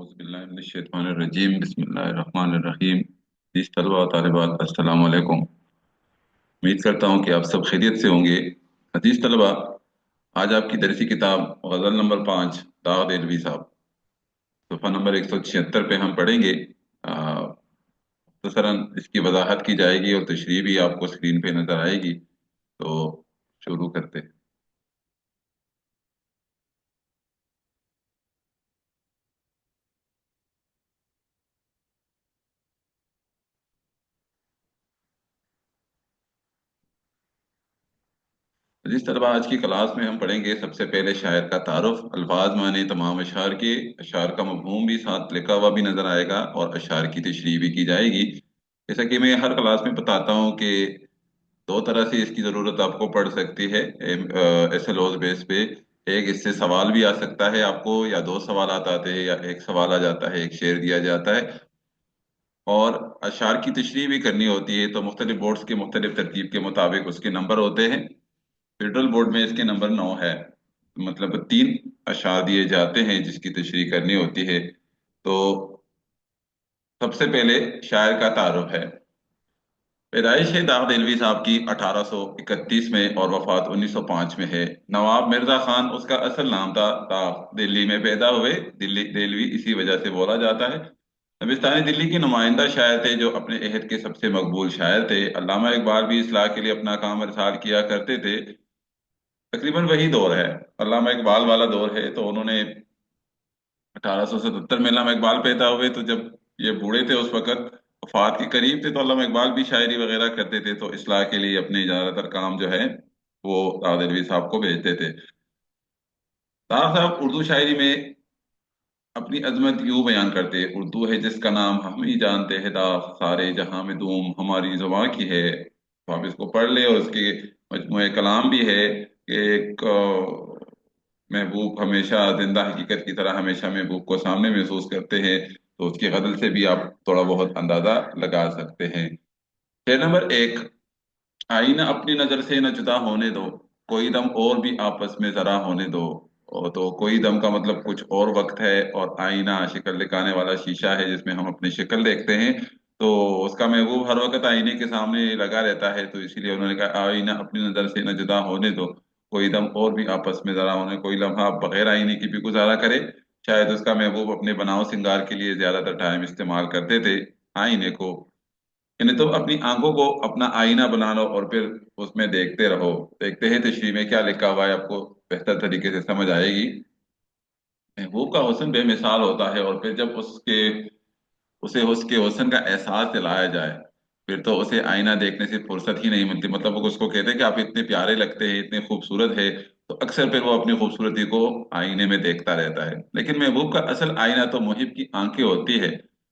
औज़ुबिल्लाहिमिनश्शैतानिर्रजीम बिस्मिल्लाहिर्रहमानिर्रहीम। इस तलबा और तालिबात अस्सलाम वालेकुम। उम्मीद करता हूँ कि आप सब खैरियत से होंगे। अजीज तलबा, आज आपकी दरसी किताब गज़ल नंबर 5 दाऊद देलवी साहब, सफ़ा नंबर 176 पे हम पढ़ेंगे। मुख्तसरन इसकी वजाहत की जाएगी और तशरीह भी आपको स्क्रीन पे नजर आएगी। तो शुरू करते हैं। जिस तरह आज की क्लास में हम पढ़ेंगे, सबसे पहले शायर का तारुफ, अल्फाज माने तमाम अशार के, अशार का मफहूम भी साथ लिखा हुआ भी नजर आएगा और अशार की तशरीह भी की जाएगी। जैसा कि मैं हर क्लास में बताता हूँ कि दो तरह से इसकी ज़रूरत आपको पड़ सकती है एसएलओज बेस पे। एक, इससे सवाल भी आ सकता है आपको, या दो सवाल आते हैं, या एक सवाल आ जाता है, एक शेर दिया जाता है। और अशार की तशरीह भी करनी होती है तो मुख्तलिफ बोर्ड्स के मुख्तलिफ तरतीब के मुताबिक उसके नंबर होते हैं। फेडरल बोर्ड में इसके नंबर 9 है, मतलब 3 अशार दिए जाते हैं जिसकी तशरीह करनी होती है। तो सबसे पहले शायर का तारुफ है। पैदाइश है दाऊद देलवी साहब की 1831 में और वफात 1905 में है। नवाब मिर्जा खान उसका असल नाम था। दाऊद दिल्ली में पैदा हुए, दिल्ली देलवी इसी वजह से बोला जाता है। नबिस्तानी दिल्ली के नुमाइंदा शायर थे जो अपने अहद के सबसे मकबूल शायर थे। अल्लामा इकबाल भी इस्लाह के लिए अपना काम इरसाल किया करते थे। तकरीबन वही दौर है, अल्लामा इकबाल वाला दौर है। तो उन्होंने 1877 में अल्लामा इकबाल पैदा हुए, तो जब ये बूढ़े थे उस वक्त, वफात के करीब थे, तो अल्लामा इकबाल भी शायरी वगैरह करते थे। तो इस्लाह के लिए अपने ज्यादातर काम जो है वो दाऊद देलवी साहब को भेजते थे। दाऊद साहब उर्दू शायरी में अपनी अजमत यूं बयान करते हैं, उर्दू है जिसका नाम हम ही जानते हैं, दा सारे जहां में धूम हमारी जुबां की है। तो आप इसको पढ़ ले, और उसके मजमूए कलाम भी है कि एक महबूब हमेशा जिंदा हकीकत की तरह हमेशा महबूब को सामने महसूस करते हैं। तो उसकी गजल से भी आप थोड़ा बहुत अंदाजा लगा सकते हैं। शेर नंबर 1, आईना अपनी नजर से न जुदा होने दो, कोई दम और भी आपस में जरा होने दो। तो कोई दम का मतलब कुछ और वक्त है, और आईना शक्ल दिखाने वाला शीशा है जिसमें हम अपनी शक्ल देखते हैं। तो उसका महबूब हर वक्त आईने के सामने लगा रहता है, तो इसीलिए उन्होंने कहा आईना अपनी नजर से न जुदा होने दो, कोई दम और भी आपस में जरा होने, कोई लम्हा बगैर आईने की भी गुजारा करे। शायद उसका महबूब अपने बनाव श्रृंगार के लिए ज्यादातर टाइम इस्तेमाल करते थे आईने को। यानी तुम अपनी आंखों को अपना आईना बना लो और फिर उसमें देखते रहो। देखते हैं तशरीह में क्या लिखा हुआ है, आपको बेहतर तरीके से समझ आएगी। महबूब का हुस्न बेमिसाल होता है, और फिर जब उसे उसके हुस्न का एहसास दिलाया जाए, फिर तो उसे आईना देखने से फुर्सत ही नहीं मिलती। मतलब वो उसको कहते हैं कि आप इतने प्यारे लगते हैं, इतने खूबसूरत है, तो अक्सर फिर वो अपनी खूबसूरती को आईने में देखता रहता है। लेकिन महबूब का असल आईना तो मुहिब की आंखें होती है।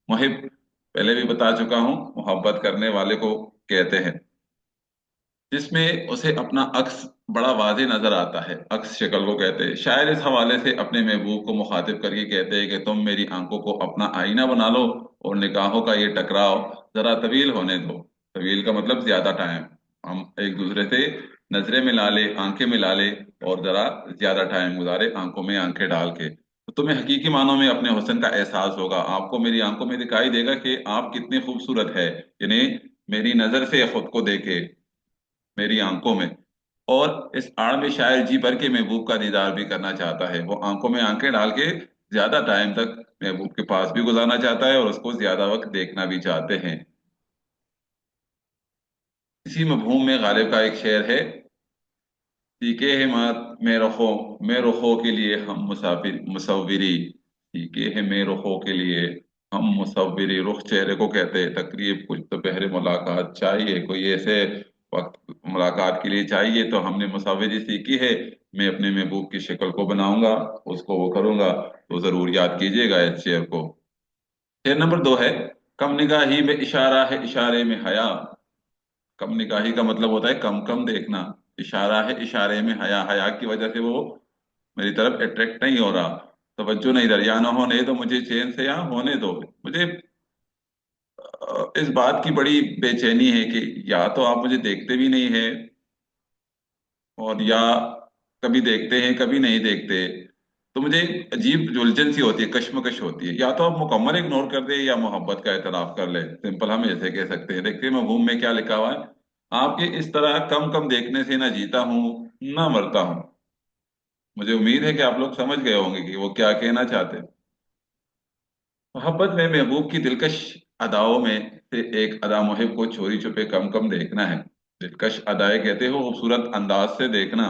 मुहिब, पहले भी बता चुका हूँ, मोहब्बत करने वाले को कहते हैं, जिसमें उसे अपना अक्स बड़ा वाजे नजर आता है। अक्स शक्ल को कहते हैं। शायर इस हवाले से अपने महबूब को मुखातिब करके कहते हैं कि तुम मेरी आंखों को अपना आईना बना लो, और निगाहों का ये टकराव जरा तवील होने दो। तवील का मतलब ज्यादा टाइम, हम एक दूसरे से नजरें मिला ले, आंखें मिला ले, और जरा ज्यादा टाइम गुजारे आंखों में आंखें डाल के, तो तुम्हें हकीकी मानों में अपने हुस्न का एहसास होगा। आपको मेरी आंखों में दिखाई देगा कि आप कितने खूबसूरत है, यानी मेरी नजर से खुद को देखे, मेरी आंखों में। और इस आड़ में शायर जी भर के महबूब का दीदार भी करना चाहता है। वो आंखों में आंखें डाल के ज्यादा टाइम तक महबूब के पास भी गुजारना चाहता है, और उसको ज्यादा वक्त देखना भी चाहते हैं। इसी मफहूम में गालिब का एक शेर है, सीखे है मात मैं रुखों के लिए हम मुसाफिर मुसव्विरी। सीखे है मैं रुखों के लिए हम मुसव्विरी। रुख चेहरे को कहते हैं। तकरीब कुछ तो पहले मुलाकात चाहिए, कोई ऐसे वक्त मुलाकात के लिए चाहिए, तो हमने मुसव्विरी सीखी है। मैं अपने महबूब की शक्ल को बनाऊंगा, उसको वो करूंगा। तो जरूर याद कीजिएगा इस शेर को। शेर नंबर 2 है, कम निगाही में इशारा है इशारे में हया। कम निगाही का मतलब होता है कम कम देखना। इशारा है इशारे में हया, हया की वजह से वो मेरी तरफ अट्रैक्ट नहीं हो रहा, तवज्जो नहीं इधर। या ना होने दो मुझे चैन से, यहाँ होने दो मुझे। इस बात की बड़ी बेचैनी है कि या तो आप मुझे देखते भी नहीं है, और या कभी देखते हैं कभी नहीं देखते। तो मुझे एक अजीब उलझन सी होती है, कश्मकश होती है, या तो आप मुकम्मल इग्नोर कर दे या मोहब्बत का एतराफ कर ले। सिंपल हम ऐसे कह सकते हैं। देखते हैं मफहूम में क्या लिखा हुआ है। आपके इस तरह कम कम देखने से ना जीता हूँ ना मरता हूँ। मुझे उम्मीद है कि आप लोग समझ गए होंगे कि वो क्या कहना चाहते हैं। मोहब्बत में महबूब की दिलकश अदाओं में से एक अदा मुहिब को चोरी छुपे कम कम देखना है। दिलकश अदाएं कहते हो खूबसूरत अंदाज से देखना,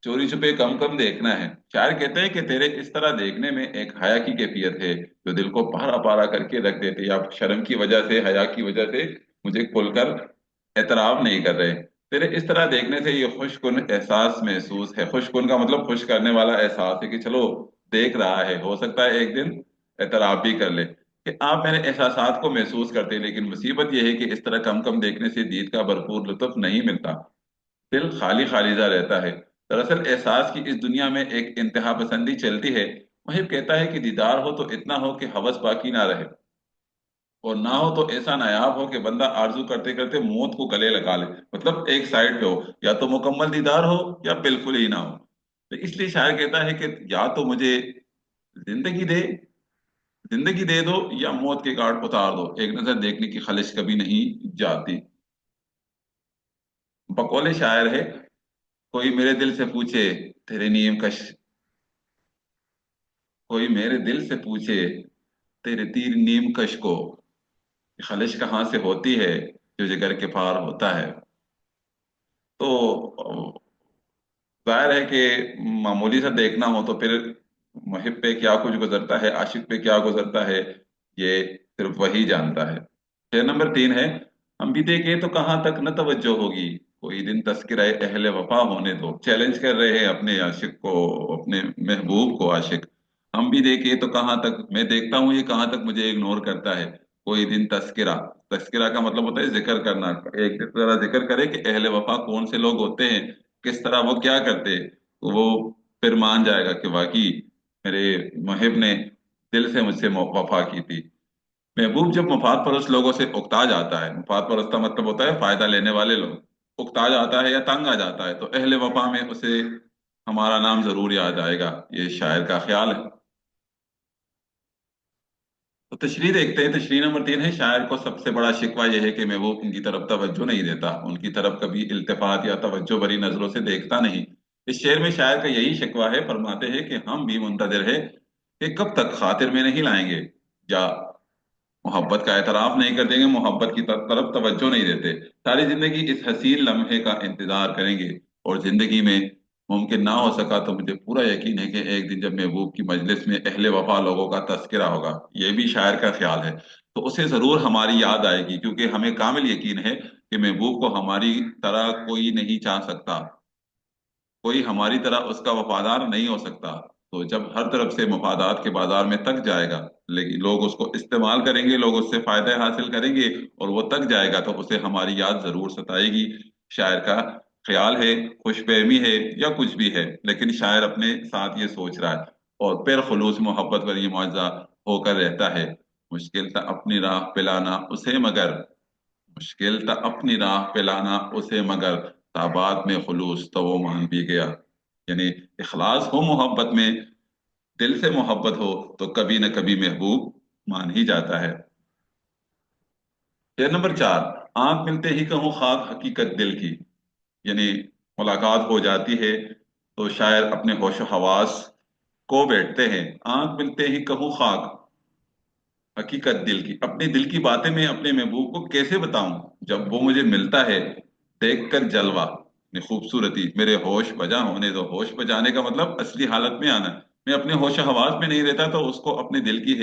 चोरी छुपे कम कम देखना है। शायर कहते हैं कि तेरे इस तरह देखने में एक हया की कैफियत है जो दिल को पारा पारा करके रख देती है। आप शर्म की वजह से, हया की वजह से मुझे खुलकर एतराफ नहीं कर रहे। तेरे इस तरह देखने से ये खुशकुन एहसास महसूस है। खुशकुन का मतलब खुश करने वाला एहसास है कि चलो देख रहा है, हो सकता है एक दिन एतराफ भी कर ले कि आप मेरे एहसासात को महसूस करते हैं। लेकिन मुसीबत यह है कि इस तरह कम कम देखने से दीद का भरपूर लुत्फ नहीं मिलता। दिल खाली खाली सा रहता है। दरअसल एहसास की इस दुनिया में एक इंतहा पसंदी चलती है। वही कहता है कि दीदार हो तो इतना हो कि हवस बाकी ना रहे, और ना हो तो ऐसा नायाब हो कि बंदा आरजू करते करते मौत को गले लगा ले। मतलब एक साइड पे हो, या तो मुकम्मल दीदार हो या बिल्कुल ही ना हो। तो इसलिए शायर कहता है कि या तो मुझे जिंदगी दे जिंदगी दे दो या मौत के घाट उतार दो, एक नजर देखने की ख्वाहिश कभी नहीं जाती। बकौले शायर है। कोई मेरे दिल से पूछे तेरे नीम कश कोई मेरे दिल से पूछे तेरे तीर नीम कश को, ख्वाहिश कहाँ से होती है जो जिगर के पार होता है। तो जाहिर है कि मामूली सा देखना हो तो फिर मुहिब पे क्या कुछ गुजरता है, आशिक पे क्या गुजरता है, ये सिर्फ वही जानता है। शेर नंबर 3 है। हम भी देखें तो कहाँ तक न तवज्जो होगी, कोई दिन तस्करा अहले वफा होने दो। चैलेंज कर रहे हैं अपने आशिक को, अपने महबूब को आशिक। हम भी देखें तो कहाँ तक, मैं देखता हूँ ये कहाँ तक मुझे इग्नोर करता है। कोई दिन तस्करा, तस्करा का मतलब होता है जिक्र करना। एक तरह जिक्र करे कि अहले वफा कौन से लोग होते हैं, किस तरह वो क्या करते, तो वो फिर मान जाएगा कि वाकई मेरे मुहिब ने दिल से मुझसे वफा की थी। महबूब जब मुफाद परस्त लोगों से उकता जाता है, मुफाद परस्त का मतलब होता है फायदा लेने वाले लोग, उकता जाता है या तंग आ जाता है, तो अहले वफा में उसे हमारा नाम जरूर याद आएगा। ये शायर का ख्याल है। तो तशरीह देखते हैं। तशरीह नंबर 3 है। शायर को सबसे बड़ा शिकवा यह है कि महबूब उनकी तरफ तवज्जो नहीं देता, उनकी तरफ कभी इल्तिफात या तवज्जो भरी नजरों से देखता नहीं। इस शेर में शायर का यही शिकवा है। फरमाते हैं कि हम भी मुंतजर है कि कब तक खातिर में नहीं लाएंगे, या मोहब्बत का एतराफ नहीं कर देंगे, मोहब्बत की तरफ तवज्जो नहीं देते। सारी जिंदगी इस हसीन लम्हे का इंतजार करेंगे। और जिंदगी में मुमकिन ना हो सका तो मुझे पूरा यकीन है कि एक दिन जब महबूब की मजलिस में अहले वफा लोगों का तस्करा होगा, ये भी शायर का ख्याल है, तो उसे जरूर हमारी याद आएगी, क्योंकि हमें कामिल यकीन है कि महबूब को हमारी तरह कोई नहीं चाह सकता, कोई हमारी तरह उसका वफादार नहीं हो सकता। तो जब हर तरफ से मफादात के बाजार में तक जाएगा, लेकिन लोग उसको इस्तेमाल करेंगे, लोग उससे फायदे हासिल करेंगे, और वो तक जाएगा तो उसे हमारी याद जरूर सताएगी। शायर का ख्याल है, खुशफहमी है, या कुछ भी है, लेकिन शायर अपने साथ ये सोच रहा है। और फिर खुलूस मोहब्बत पर ये मुआवजा होकर रहता है। मुश्किल था अपनी राह पिलाना उसे मगर, मुश्किल था अपनी राह पे लाना उसे मगर, ताबात में खुलूस तो वो मान भी गया। यानी इखलास हो मोहब्बत में, दिल से मोहब्बत हो, तो कभी न कभी महबूब मान ही जाता है। शेर नंबर 4। आंख मिलते ही कहूँ खाक हकीकत दिल की। यानी मुलाकात हो जाती है तो शायर अपने होशो हवास को बैठते हैं। आंख मिलते ही कहूँ खाक हकीकत दिल की, अपने दिल की बातें मैं अपने महबूब को कैसे बताऊं। जब वो मुझे मिलता है देख कर जलवा, यानी खूबसूरती, मेरे होश बजा होने दो। होश बजाने का मतलब असली हालत में आना। मैं अपने होश हवास में नहीं रहता तो उसको अपने दिल की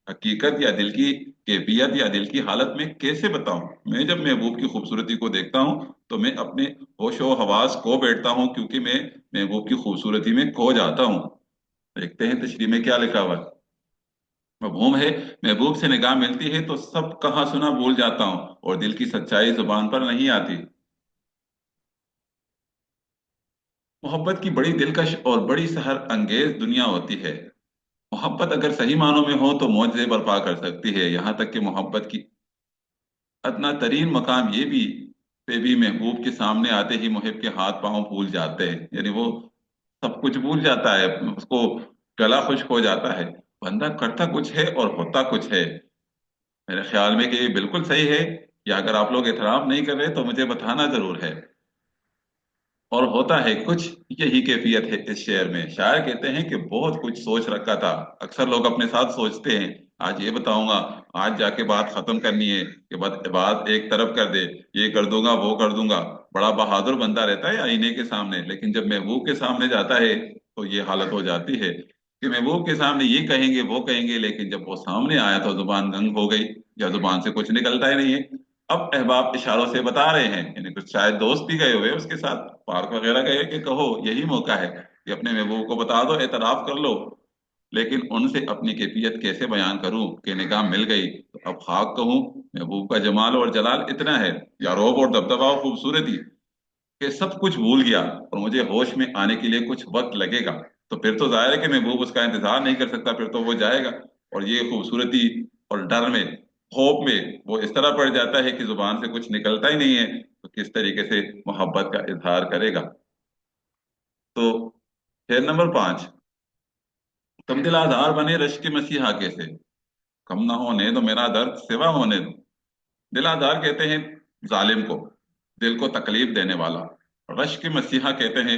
हकीकत या दिल की कैफियत या दिल की हालत में कैसे बताऊं। मैं जब महबूब की खूबसूरती को देखता हूं तो मैं अपने होशो हवास खो बैठता हूं, क्योंकि मैं महबूब की खूबसूरती में खो जाता हूं। देखते हैं तशरीह में क्या लिखा हुआ है। मफहूम है। महबूब से निगाह मिलती है तो सब कहाँ सुना भूल जाता हूँ, और दिल की सच्चाई जुबान पर नहीं आती। मोहब्बत की बड़ी दिलकश और बड़ी सहर अंगेज दुनिया होती है। मोहब्बत अगर सही मानों में हो तो मौजज़े बर्पा कर सकती है। यहाँ तक कि मोहब्बत की अदना तरीन मकाम ये भी पे भी महबूब के सामने आते ही मुहिब के हाथ पांव भूल जाते हैं। यानी वो सब कुछ भूल जाता है, उसको गला खुश्क हो जाता है। बंदा करता कुछ है और होता कुछ है। मेरे ख्याल में कि ये बिल्कुल सही है, या अगर आप लोग इतराफ नहीं कर रहे तो मुझे बताना जरूर है। और होता है कुछ, यही कैफियत है इस शेर में। शायर कहते हैं कि बहुत कुछ सोच रखा था। अक्सर लोग अपने साथ सोचते हैं, आज ये बताऊंगा, आज जाके बात खत्म करनी है, कि बात एक तरफ कर दे, ये कर दूंगा वो कर दूंगा। बड़ा बहादुर बंदा रहता है आईने के सामने, लेकिन जब महबूब के सामने जाता है तो ये हालत हो जाती है कि महबूब के सामने ये कहेंगे वो कहेंगे, लेकिन जब वो सामने आया तो जुबान गंग हो गई, या जुबान से कुछ निकलता ही नहीं है। अब अहबाब इशारों से बता रहे हैं, यानी कुछ शायद दोस्त भी गए हुए उसके साथ, पार्क वगैरह गए, कि कहो यही मौका है कि अपने महबूब को बता दो, एतराफ कर लो। लेकिन उनसे अपनी कैफियत कैसे बयान करूं कि निगाह मिल गई, तो अब खाक कहूं। महबूब का जमाल और जलाल इतना है, या रौब और दबदबा और खूबसूरती, कि सब कुछ भूल गया और मुझे होश में आने के लिए कुछ वक्त लगेगा। तो फिर तो जाहिर है कि महबूब उसका इंतजार नहीं कर सकता, फिर तो वो जाएगा। और ये खूबसूरती और डर में, खौफ में वो इस तरह पड़ जाता है कि जुबान से कुछ निकलता ही नहीं है, तो किस तरीके से मोहब्बत का इजहार करेगा। तो शेर नंबर 5। तुम दिल आधार बने रश्क के मसीहा कैसे, कम ना होने दो मेरा दर्द सिवा होने दो। दिल आधार कहते हैं जालिम को, दिल को तकलीफ देने वाला। रश्क के मसीहा कहते हैं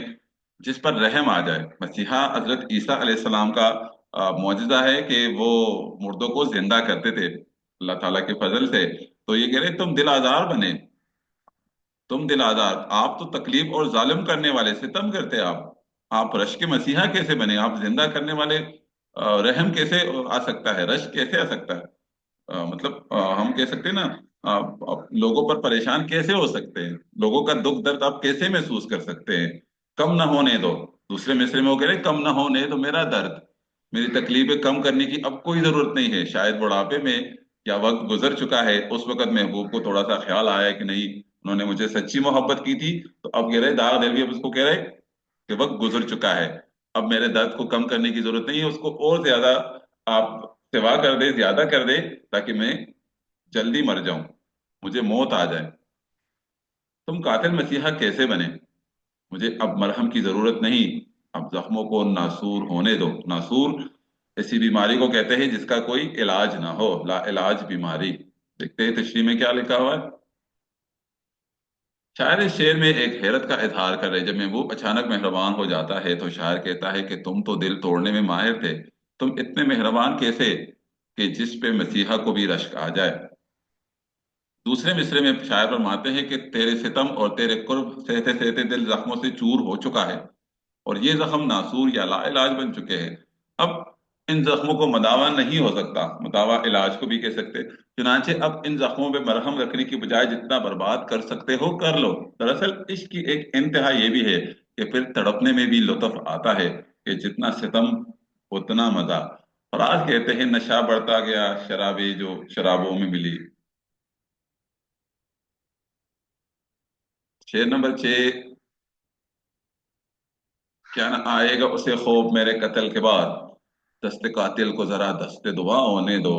जिस पर रहम आ जाए। मसीहा हजरत ईसा अलैहिस्सलाम का मौजूदा है कि वो मुर्दों को जिंदा करते थे अल्लाह ताला के फजल से। तो ये कह रहे तुम दिल आजार बने, तुम दिल आजार, आप तो तकलीफ और जालिम करने वाले, सितम करते आप रश के मसीहा कैसे बने, आप जिंदा करने वाले। रहम कैसे आ सकता है, रश कैसे आ सकता है। मतलब हम कह सकते हैं ना, लोगों पर परेशान कैसे हो सकते हैं, लोगों का दुख दर्द आप कैसे महसूस कर सकते हैं। कम ना होने दो, दूसरे मिसरे में वो कह रहे कम ना होने दो मेरा दर्द, मेरी तकलीफें कम करने की अब कोई जरूरत नहीं है। शायद बुढ़ापे में या वक्त गुजर चुका है, उस वक्त महबूब को थोड़ा सा ख्याल आया कि नहीं, उन्होंने मुझे सच्ची मोहब्बत की थी। तो अब कह रहे दाग दिल भी अब उसको कह रहे कि वक्त गुजर चुका है, अब मेरे दर्द को कम करने की जरूरत नहीं है, उसको और ज्यादा आप सेवा कर दे, ज्यादा कर दे, ताकि मैं जल्दी मर जाऊं, मुझे मौत आ जाए। तुम कातिल मसीहा कैसे बने, मुझे अब मरहम की जरूरत नहीं, अब जख्मों को नासूर होने दो। नासूर ऐसी बीमारी को कहते हैं जिसका कोई इलाज ना हो, ला इलाज बीमारी। देखते हैं तशरीह में क्या लिखा हुआ है। शायर इस शेर में एक हैरत का इजहार कर रहे हैं। जब महबूब अचानक मेहरबान हो जाता है तो शायर कहता है कि तुम तो दिल तोड़ने में माहिर थे, तुम इतने मेहरबान कैसे कि जिस पे मसीहा को भी रश्क आ जाए। दूसरे मिसरे में शायर फरमाते हैं कि तेरे सितम और तेरे कुर्ब सहते सहते दिल जख्मों से चूर हो चुका है, और ये जख्म नासूर या लाइलाज बन चुके हैं। अब इन जख्मों को मदावा नहीं हो सकता, मदावा इलाज को भी कह सकते। चुनांचे अब इन जख्मों पे मरहम रखने की बजाय जितना बर्बाद कर सकते हो कर लो। दरअसल इश्क की एक इंतहा ये भी है कि फिर तड़पने में भी लुत्फ आता है, कि जितना सितम उतना मजा। फराज कहते हैं नशा बढ़ता गया शराबी जो शराबों में मिली। शेर नंबर 6। क्या ना आएगा उसे खौफ मेरे कत्ल के बाद, दस्ते कातिल को जरा दस्ते दुआ होने दो।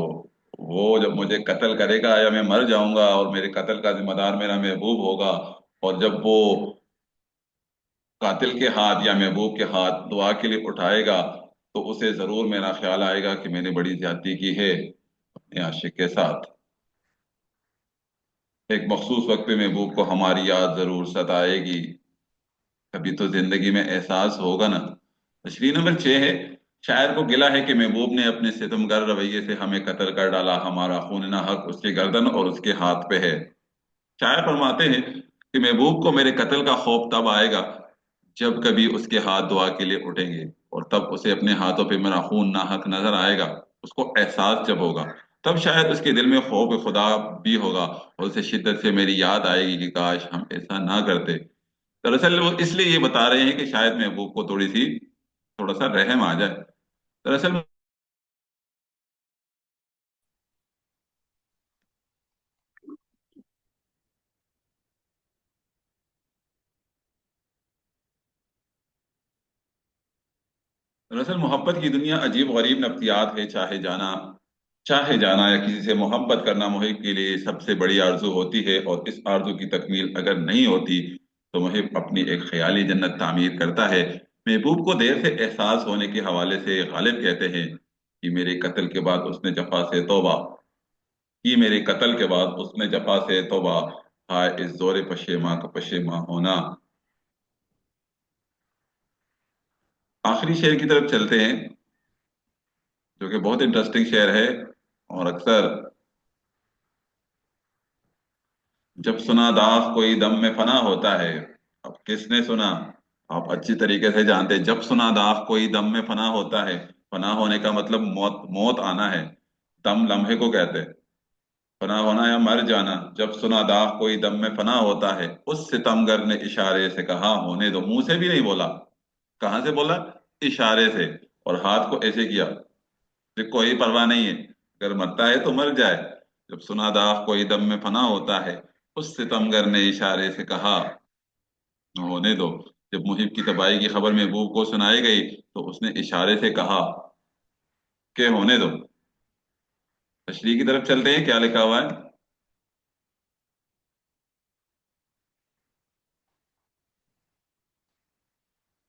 वो जब मुझे कत्ल करेगा या मैं मर जाऊंगा और मेरे कत्ल का जिम्मेदार मेरा महबूब होगा, और जब वो कातिल के हाथ या महबूब के हाथ दुआ के लिए उठाएगा, तो उसे जरूर मेरा ख्याल आएगा कि मैंने बड़ी ज्यादती की है अपने आशिक के साथ। एक मखसूस वक्त पे महबूब को हमारी याद जरूर सताएगी, कभी तो जिंदगी में एहसास होगा ना। तशरीह नंबर 6 है। शायर को गिला है कि महबूब ने अपने सितमगर रवैये से हमें कत्ल कर डाला, हमारा खून ना हक उसके गर्दन और उसके हाथ पे है। शायर फरमाते हैं कि महबूब को मेरे कत्ल का खौफ तब आएगा जब कभी उसके हाथ दुआ के लिए उठेंगे, और तब उसे अपने हाथों पे मेरा खून ना हक नजर आएगा। उसको एहसास जब होगा, तब शायद उसके दिल में खौफ खुदा भी होगा, और उसे शिद्दत से मेरी याद आएगी कि काश हम ऐसा ना करते। दरअसल वो इसलिए ये बता रहे हैं कि शायद महबूब को थोड़ा सा रहम आ जाए। दरअसल दरअसल मोहब्बत की दुनिया अजीब गरीब नफ्सियात है। चाहे जाना या किसी से मोहब्बत करना मुहिब के लिए सबसे बड़ी आरजू होती है, और इस आरजू की तकमील अगर नहीं होती तो मुहिब अपनी एक ख्याली जन्नत तामीर करता है। महबूब को देर से एहसास होने के हवाले से गालिब कहते हैं कि मेरे कत्ल के बाद उसने जफा से तौबा, कि मेरे कत्ल के बाद उसने जफा से तौबा, हाय इस जोर पशेमा का पशेमा होना। आखिरी शेर की तरफ चलते हैं, जो कि बहुत इंटरेस्टिंग शेर है। और अक्सर जब सुना दाग कोई दम में फना होता है, अब किसने सुना? आप अच्छी तरीके से जानते हैं, जब सुना दाग कोई दम में फना होता है। फना होने का मतलब मौत, मौत आना है। दम लम्हे को कहते हैं, फना होना या मर जाना। जब सुना दाग कोई दम में फना होता है, उस सितमगर ने इशारे से कहा होने दो। मुंह से भी नहीं बोला, कहाँ से बोला? इशारे से। और हाथ को ऐसे किया कि कोई परवाह नहीं है, अगर मरता है तो मर जाए। जब सुना दाग कोई दम में फना होता है, उस सितमगर ने इशारे से कहा होने दो। जब मुहिब की तबाही की खबर महबूब को सुनाई गई, तो उसने इशारे से कहा कि होने दो। तशरीह की तरफ चलते हैं, क्या लिखा हुआ है।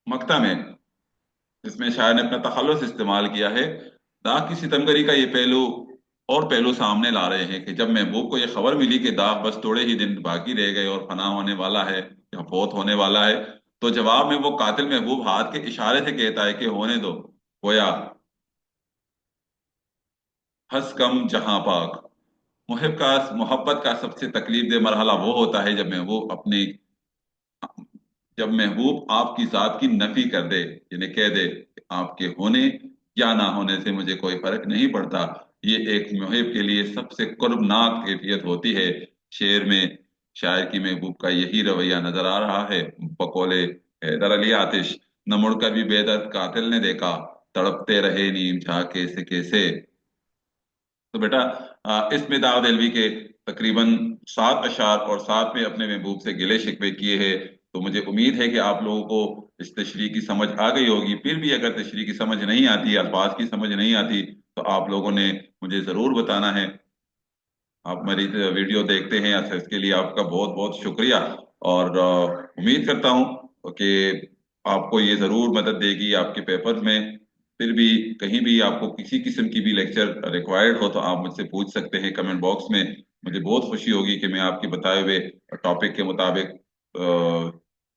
मक्ता में, जिसमें शायर ने अपना तखल्लुस इस्तेमाल किया है। दाग की सितमगरी का ये पहलू और पहलू सामने ला रहे हैं कि जब महबूब को ये खबर मिली कि दाग बस थोड़े ही दिन बाकी रह गए और फना होने वाला है या फौत होने वाला है, तो जवाब में वो कातिल महबूब हाथ के इशारे से कहता है कि होने दो। गोया हंस कम जहां पाक। मोहब्बत का सबसे तकलीफ दे मरहला वो होता है जब महबूब आपकी जात की नफी कर दे, यानी कह दे कि आपके होने या ना होने से मुझे कोई फर्क नहीं पड़ता। ये एक मुहिब के लिए सबसे कर्बनाक कैफियत होती है। शेर में शायर की महबूब का यही रवैया नजर आ रहा है। बकौले हैदर अली आतिश, न मुड़कर भी बेदर्द कातिल ने देखा, तड़पते रहे नीम झाके से कैसे। तो बेटा, इसमें दाऊद अल्वी के तकरीबन 7 अशार और साथ में अपने महबूब से गिले शिकवे किए हैं। तो मुझे उम्मीद है कि आप लोगों को इस तशरीह की समझ आ गई होगी। फिर भी अगर तशरीह की समझ नहीं आती, अल्फाज की समझ नहीं आती, तो आप लोगों ने मुझे ज़रूर बताना है। आप मेरी वीडियो देखते हैं, अच्छा इसके लिए आपका बहुत बहुत शुक्रिया। और उम्मीद करता हूँ कि आपको ये ज़रूर मदद देगी आपके पेपर में। फिर भी कहीं भी आपको किसी किस्म की भी लेक्चर रिक्वायर्ड हो, तो आप मुझसे पूछ सकते हैं कमेंट बॉक्स में। मुझे बहुत खुशी होगी कि मैं आपके बताए हुए टॉपिक के मुताबिक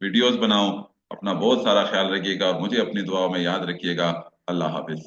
वीडियोस बनाऊं। अपना बहुत सारा ख्याल रखिएगा और मुझे अपनी दुआ में याद रखिएगा। अल्लाह हाफिज।